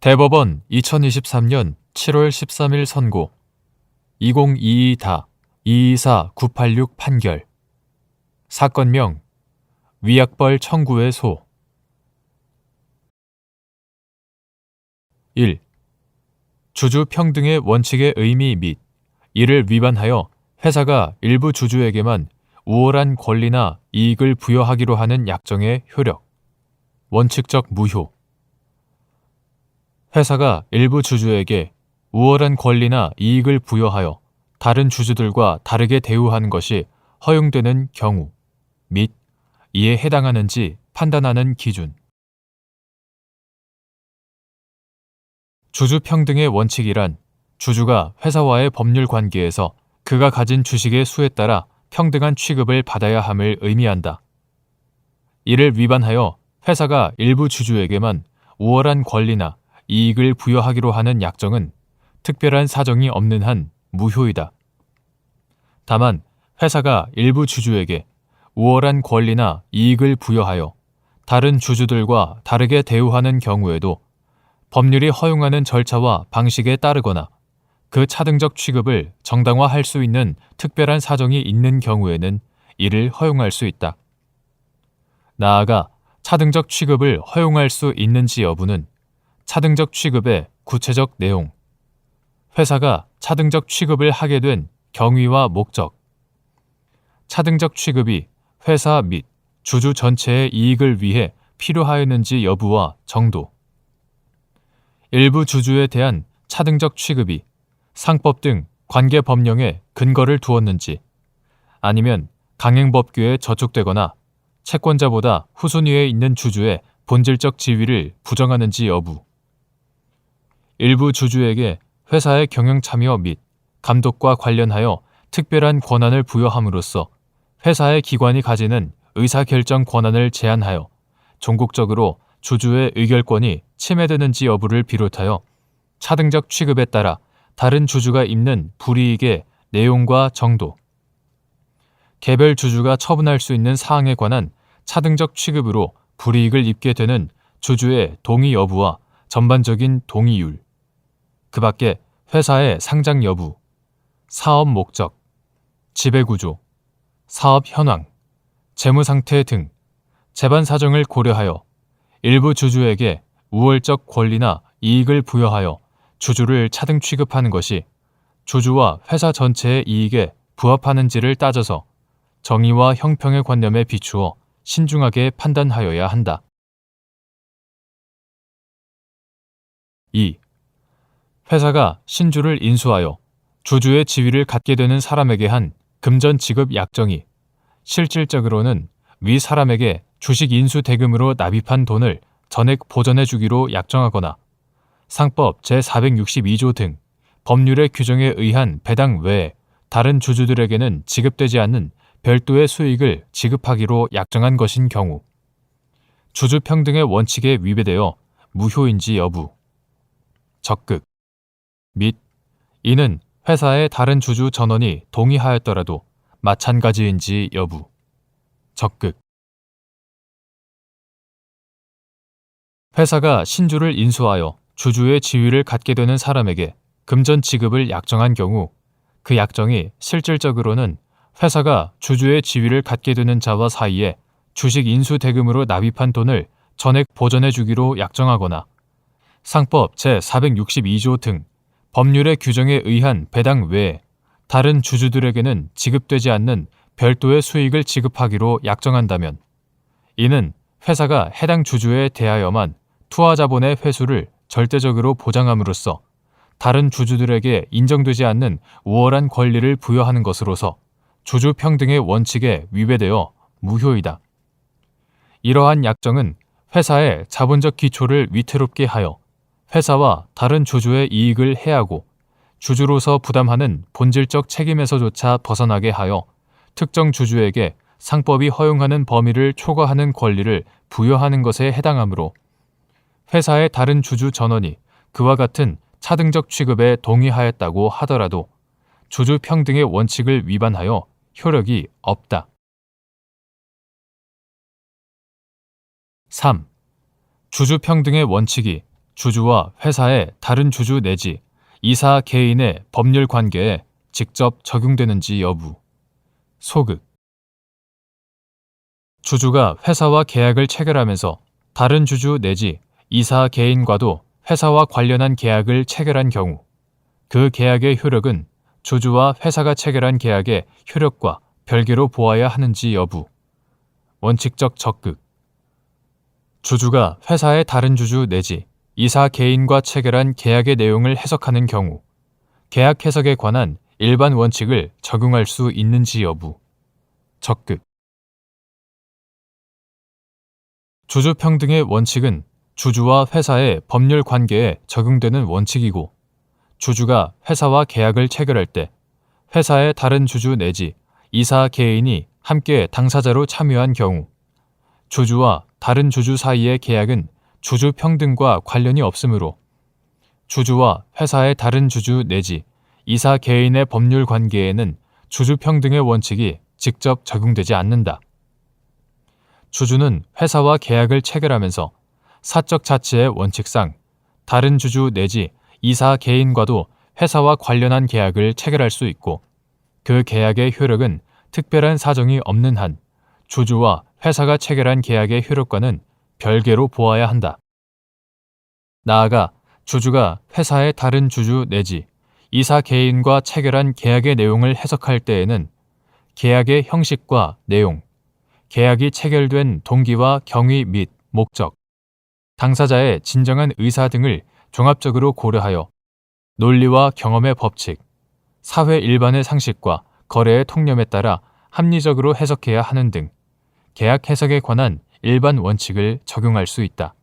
대법원 2023년 7월 13일 선고 2022-224-986 판결 사건명 위약벌 청구의 소 1. 주주 평등의 원칙의 의미 및 이를 위반하여 회사가 일부 주주에게만 우월한 권리나 이익을 부여하기로 하는 약정의 효력 원칙적 무효 회사가 일부 주주에게 우월한 권리나 이익을 부여하여 다른 주주들과 다르게 대우하는 것이 허용되는 경우 및 이에 해당하는지 판단하는 기준. 주주 평등의 원칙이란 주주가 회사와의 법률 관계에서 그가 가진 주식의 수에 따라 평등한 취급을 받아야 함을 의미한다. 이를 위반하여 회사가 일부 주주에게만 우월한 권리나 이익을 부여하기로 하는 약정은 특별한 사정이 없는 한 무효이다. 다만 회사가 일부 주주에게 우월한 권리나 이익을 부여하여 다른 주주들과 다르게 대우하는 경우에도 법률이 허용하는 절차와 방식에 따르거나 그 차등적 취급을 정당화할 수 있는 특별한 사정이 있는 경우에는 이를 허용할 수 있다. 나아가 차등적 취급을 허용할 수 있는지 여부는 차등적 취급의 구체적 내용, 회사가 차등적 취급을 하게 된 경위와 목적, 차등적 취급이 회사 및 주주 전체의 이익을 위해 필요하였는지 여부와 정도, 일부 주주에 대한 차등적 취급이 상법 등 관계 법령에 근거를 두었는지 아니면 강행법규에 저촉되거나 채권자보다 후순위에 있는 주주의 본질적 지위를 부정하는지 여부, 일부 주주에게 회사의 경영 참여 및 감독과 관련하여 특별한 권한을 부여함으로써 회사의 기관이 가지는 의사결정 권한을 제한하여 종국적으로 주주의 의결권이 침해되는지 여부를 비롯하여 차등적 취급에 따라 다른 주주가 입는 불이익의 내용과 정도, 개별 주주가 처분할 수 있는 사항에 관한 차등적 취급으로 불이익을 입게 되는 주주의 동의 여부와 전반적인 동의율, 그 밖에 회사의 상장 여부, 사업 목적, 지배구조, 사업 현황, 재무 상태 등 재반 사정을 고려하여 일부 주주에게 우월적 권리나 이익을 부여하여 주주를 차등 취급하는 것이 주주와 회사 전체의 이익에 부합하는지를 따져서 정의와 형평의 관념에 비추어 신중하게 판단하여야 한다. 2. 회사가 신주를 인수하여 주주의 지위를 갖게 되는 사람에게 한 금전 지급 약정이 실질적으로는 위 사람에게 주식 인수 대금으로 납입한 돈을 전액 보전해 주기로 약정하거나 상법 제462조 등 법률의 규정에 의한 배당 외에 다른 주주들에게는 지급되지 않는 별도의 수익을 지급하기로 약정한 것인 경우 주주 평등의 원칙에 위배되어 무효인지 여부, 적극 및 이는 회사의 다른 주주 전원이 동의하였더라도 마찬가지인지 여부, 적극. 회사가 신주를 인수하여 주주의 지위를 갖게 되는 사람에게 금전 지급을 약정한 경우 그 약정이 실질적으로는 회사가 주주의 지위를 갖게 되는 자와 사이에 주식 인수 대금으로 납입한 돈을 전액 보전해 주기로 약정하거나 상법 제462조 등 법률의 규정에 의한 배당 외에 다른 주주들에게는 지급되지 않는 별도의 수익을 지급하기로 약정한다면 이는 회사가 해당 주주에 대하여만 투하자본의 회수를 절대적으로 보장함으로써 다른 주주들에게 인정되지 않는 우월한 권리를 부여하는 것으로서 주주 평등의 원칙에 위배되어 무효이다. 이러한 약정은 회사의 자본적 기초를 위태롭게 하여 회사와 다른 주주의 이익을 해하고 주주로서 부담하는 본질적 책임에서조차 벗어나게 하여 특정 주주에게 상법이 허용하는 범위를 초과하는 권리를 부여하는 것에 해당하므로 회사의 다른 주주 전원이 그와 같은 차등적 취급에 동의하였다고 하더라도 주주 평등의 원칙을 위반하여 효력이 없다. 3. 주주 평등의 원칙이 주주와 회사의 다른 주주 내지 이사 개인의 법률 관계에 직접 적용되는지 여부. 소극. 주주가 회사와 계약을 체결하면서 다른 주주 내지 이사 개인과도 회사와 관련한 계약을 체결한 경우 그 계약의 효력은 주주와 회사가 체결한 계약의 효력과 별개로 보아야 하는지 여부. 원칙적 적극. 주주가 회사의 다른 주주 내지 이사 개인과 체결한 계약의 내용을 해석하는 경우 계약 해석에 관한 일반 원칙을 적용할 수 있는지 여부. 적극. 주주 평등의 원칙은 주주와 회사의 법률 관계에 적용되는 원칙이고 주주가 회사와 계약을 체결할 때 회사의 다른 주주 내지 이사 개인이 함께 당사자로 참여한 경우 주주와 다른 주주 사이의 계약은 주주 평등과 관련이 없으므로 주주와 회사의 다른 주주 내지 이사 개인의 법률 관계에는 주주 평등의 원칙이 직접 적용되지 않는다. 주주는 회사와 계약을 체결하면서 사적 자치의 원칙상 다른 주주 내지 이사 개인과도 회사와 관련한 계약을 체결할 수 있고 그 계약의 효력은 특별한 사정이 없는 한 주주와 회사가 체결한 계약의 효력과는 별개로 보아야 한다. 나아가 주주가 회사의 다른 주주 내지 이사 개인과 체결한 계약의 내용을 해석할 때에는 계약의 형식과 내용, 계약이 체결된 동기와 경위 및 목적, 당사자의 진정한 의사 등을 종합적으로 고려하여 논리와 경험의 법칙, 사회 일반의 상식과 거래의 통념에 따라 합리적으로 해석해야 하는 등 계약 해석에 관한 일반 원칙을 적용할 수 있다.